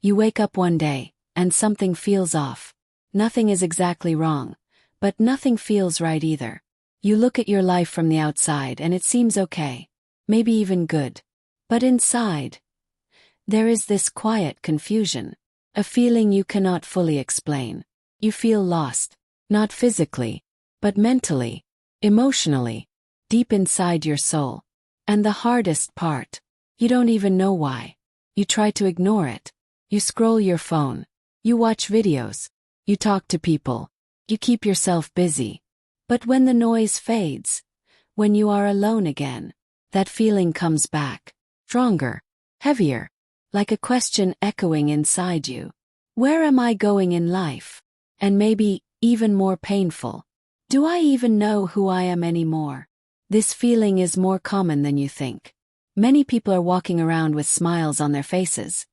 You wake up one day, and something feels off. Nothing is exactly wrong, but nothing feels right either. You look at your life from the outside and it seems okay, maybe even good. But inside, there is this quiet confusion, a feeling you cannot fully explain. You feel lost, not physically, but mentally, emotionally, deep inside your soul. And the hardest part, you don't even know why. You try to ignore it. You scroll your phone. You watch videos. You talk to people. You keep yourself busy. But when the noise fades, when you are alone again, that feeling comes back, stronger, heavier, like a question echoing inside you. Where am I going in life? And maybe even more painful, do I even know who I am anymore? This feeling is more common than you think. Many people are walking around with smiles on their faces,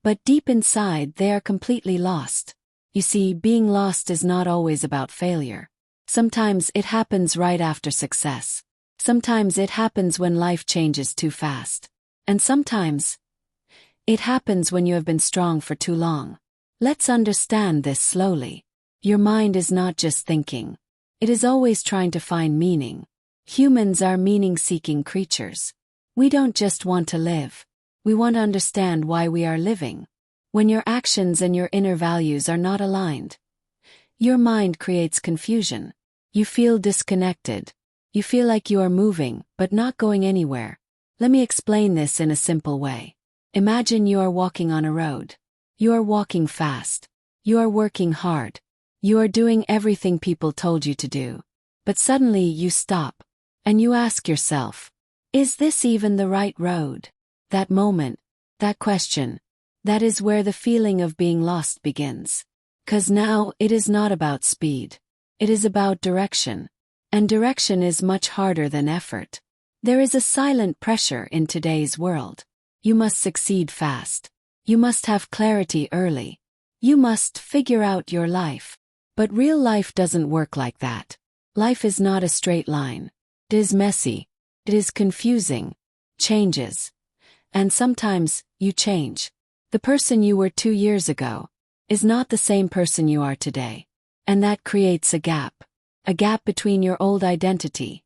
but deep inside they are completely lost. You see, being lost is not always about failure. Sometimes it happens right after success. Sometimes it happens when life changes too fast. And sometimes it happens when you have been strong for too long. Let's understand this slowly. Your mind is not just thinking. It is always trying to find meaning. Humans are meaning-seeking creatures. We don't just want to live. We want to understand why we are living. When your actions and your inner values are not aligned, your mind creates confusion. You feel disconnected. You feel like you are moving, but not going anywhere. Let me explain this in a simple way. Imagine you are walking on a road. You are walking fast. You are working hard. You are doing everything people told you to do. But suddenly you stop, and you ask yourself, is this even the right road? That moment, that question, that is where the feeling of being lost begins. 'Cause now it is not about speed. It is about direction. And direction is much harder than effort. There is a silent pressure in today's world. You must succeed fast. You must have clarity early. You must figure out your life. But real life doesn't work like that. Life is not a straight line. It is messy. It is confusing. Changes. And sometimes, you change. The person you were 2 years ago is not the same person you are today. And that creates a gap. A gap between your old identity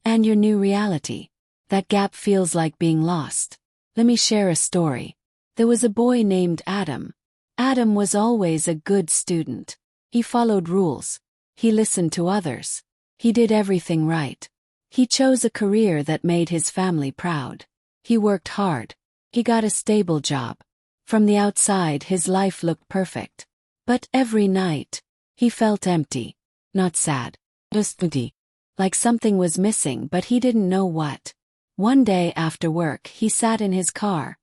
and your new reality. That gap feels like being lost. Let me share a story. There was a boy named Adam. Adam was always a good student. He followed rules. He listened to others. He did everything right. He chose a career that made his family proud. He worked hard. He got a stable job. From the outside, his life looked perfect. But every night, he felt empty. Not sad. Just empty. Like something was missing, but he didn't know what. One day after work, he sat in his car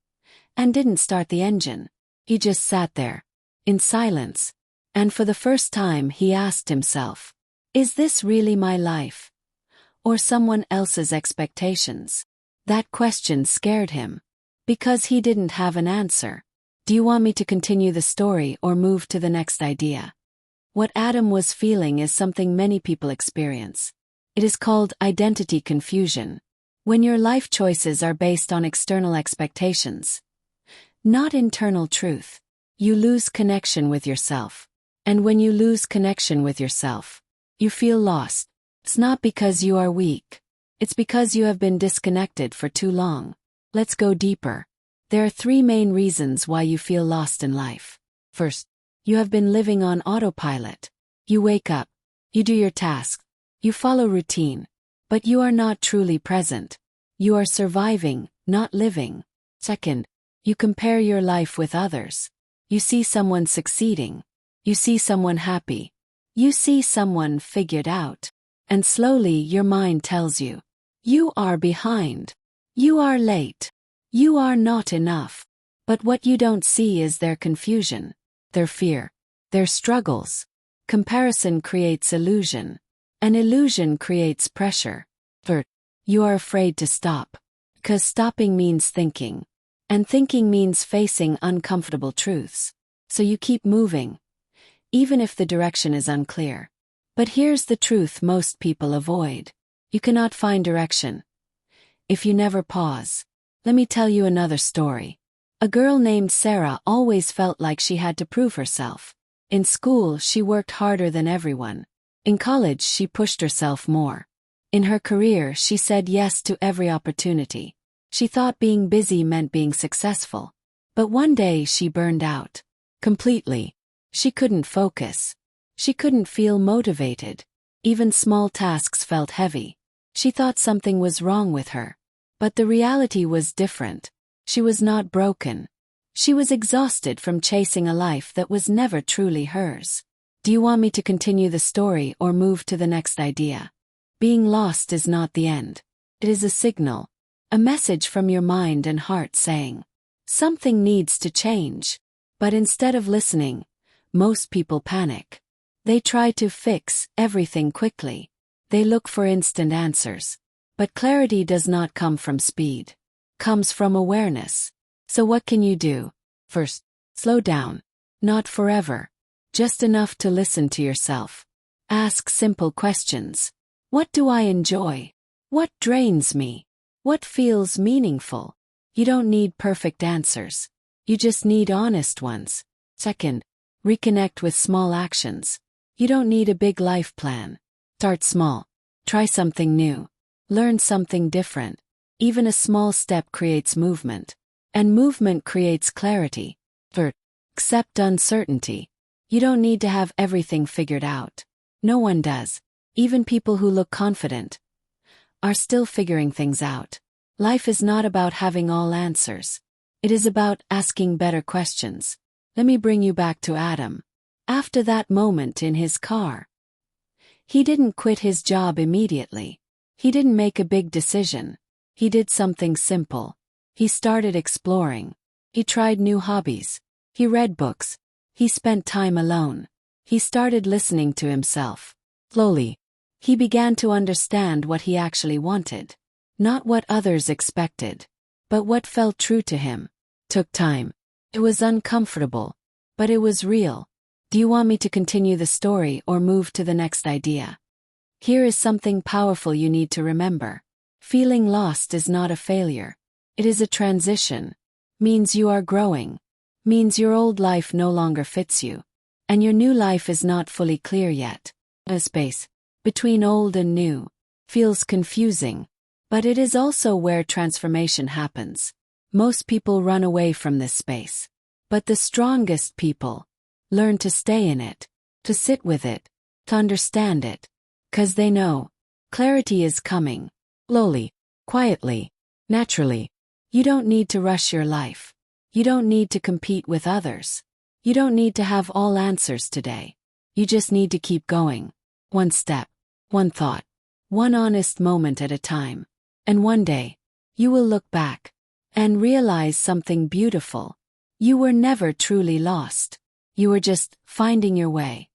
and didn't start the engine. He just sat there, in silence. And for the first time he asked himself, is this really my life? Or someone else's expectations? That question scared him, because he didn't have an answer. Do you want me to continue the story or move to the next idea? What Adam was feeling is something many people experience. It is called identity confusion. When your life choices are based on external expectations, not internal truth, you lose connection with yourself. And when you lose connection with yourself, you feel lost. It's not because you are weak. It's because you have been disconnected for too long. Let's go deeper. There are 3 main reasons why you feel lost in life. First, you have been living on autopilot. You wake up. You do your tasks. You follow routine. But you are not truly present. You are surviving, not living. Second, you compare your life with others. You see someone succeeding. You see someone happy. You see someone figured out. And slowly your mind tells you, you are behind. You are late. You are not enough. But what you don't see is their confusion, their fear, their struggles. Comparison creates illusion. And illusion creates pressure. Third, you are afraid to stop. 'Cause stopping means thinking. And thinking means facing uncomfortable truths. So you keep moving, even if the direction is unclear. But here's the truth most people avoid. You cannot find direction if you never pause. Let me tell you another story. A girl named Sarah always felt like she had to prove herself. In school, she worked harder than everyone. In college, she pushed herself more. In her career, she said yes to every opportunity. She thought being busy meant being successful. But one day she burned out. Completely. She couldn't focus. She couldn't feel motivated. Even small tasks felt heavy. She thought something was wrong with her. But the reality was different. She was not broken. She was exhausted from chasing a life that was never truly hers. Do you want me to continue the story or move to the next idea? Being lost is not the end. It is a signal. A message from your mind and heart saying, something needs to change. But instead of listening, most people panic. They try to fix everything quickly. They look for instant answers. But clarity does not come from speed. Comes from awareness. So what can you do? First, slow down. Not forever. Just enough to listen to yourself. Ask simple questions. What do I enjoy? What drains me? What feels meaningful? You don't need perfect answers. You just need honest ones. Second, reconnect with small actions. You don't need a big life plan. Start small. Try something new. Learn something different. Even a small step creates movement. And movement creates clarity. Third, accept uncertainty. You don't need to have everything figured out. No one does. Even people who look confident are still figuring things out. Life is not about having all answers. It is about asking better questions. Let me bring you back to Adam. After that moment in his car, he didn't quit his job immediately. He didn't make a big decision. He did something simple. He started exploring. He tried new hobbies. He read books. He spent time alone. He started listening to himself. Slowly, he began to understand what he actually wanted. Not what others expected, but what felt true to him. Took time. It was uncomfortable, but it was real. Do you want me to continue the story or move to the next idea? Here is something powerful you need to remember. Feeling lost is not a failure. It is a transition. Means you are growing. Means your old life no longer fits you. And your new life is not fully clear yet. A space between old and new feels confusing, but it is also where transformation happens. Most people run away from this space. But the strongest people learn to stay in it, to sit with it, to understand it. 'Cause they know clarity is coming. Slowly, quietly, naturally. You don't need to rush your life. You don't need to compete with others. You don't need to have all answers today. You just need to keep going. One step, one thought, one honest moment at a time. And one day, you will look back and realize something beautiful. You were never truly lost. You were just finding your way.